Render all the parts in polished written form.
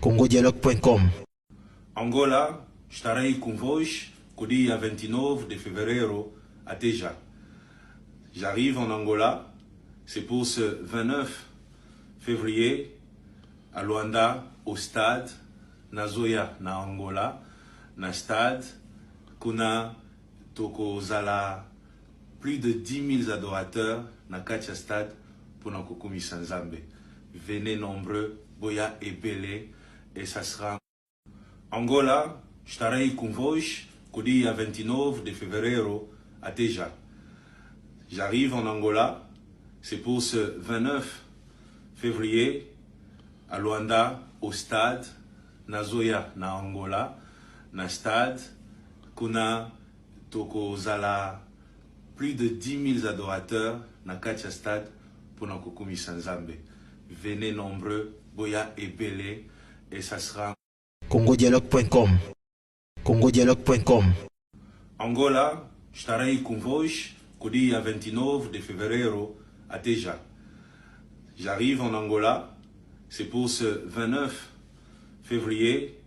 congodialogue.com. Angola estarei convosco o dia 29 de fevereiro até já. J'arrive en Angola, c'est pour ce 29 février à Luanda, au stade, na Zoya, na Angola, na stade, kuna toko zala plus de 10 000 adorateurs na Katia stade pour na Kokumi Sanzambe. Venez nombreux, boya et belé, et ça sera Angola, estarei convosco o dia 29 de fevereiro até já. J'arrive en Angola, c'est pour ce 29 février à Luanda, au stade, na Zoya, na Angola, na stade, kuna toko zala plus de 10 000 adorateurs na Katia stade pour na Kokumi Sanzambe. Venez nombreux, boya et belé, et ça sera congodialogue.com. congodialogue.com. Angola, estarei convosco o dia 29 de fevereiro até já. J'arrive en Angola, c'est pour ce 29 février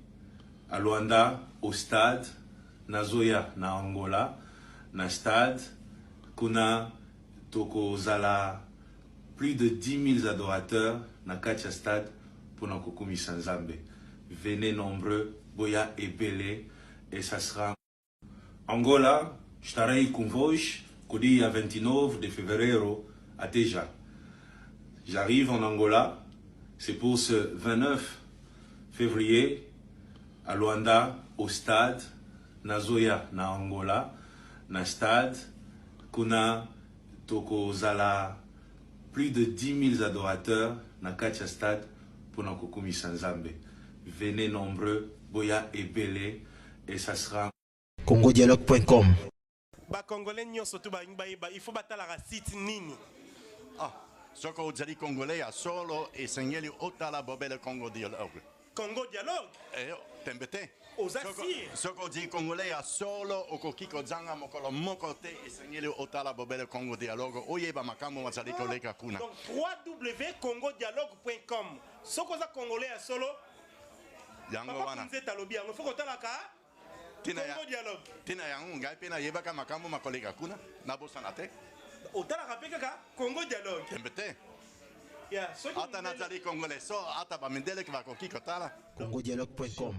à Luanda, au stade, na Zoya, na Angola, na stade, kuna toko zala plus de 10 000 adorateurs na Katia stade pour na Kokumi Sanzambe. Venez nombreux, boya et belé, et ça sera Angola, estarei convosco o dia 29 de fevereiro até já. J'arrive en Angola, c'est pour ce 29 février à Luanda, au stade, na Zoya, na Angola, na stade, kuna toko zala plus de 10 000 adorateurs na Katia stade pour na Kokumi Sanzambe. Venez nombreux, boya et belé, et ça sera congodialogue.com. Ba Congolais nyonso tu ba il faut batala la site nini. Ah, soko ozali Congolais ya solo e sengeli otala bobele Congo dialogue. Congo dialogue. Tembete. Osasi. Soko ozali Congolais ya solo okokiko zanga mokolo moko te e sengeli otala bobele Congo dialogue. Oyeba makambo mazali koleka kuna. Donc www.congodialogue.com. Soko za Congolais ya solo. Yango wana. Nzeta lobi yango foko talaka. Congo dialogue. Tina yango ngai pe na yebaka makambo makoleka kuna na bosana te. Otalaka pe kaka Congo dialogue. Tembete. Ya, soki Ata nazali Congolais so ata ba mindele ki bakokiko tala. congodialogue.com.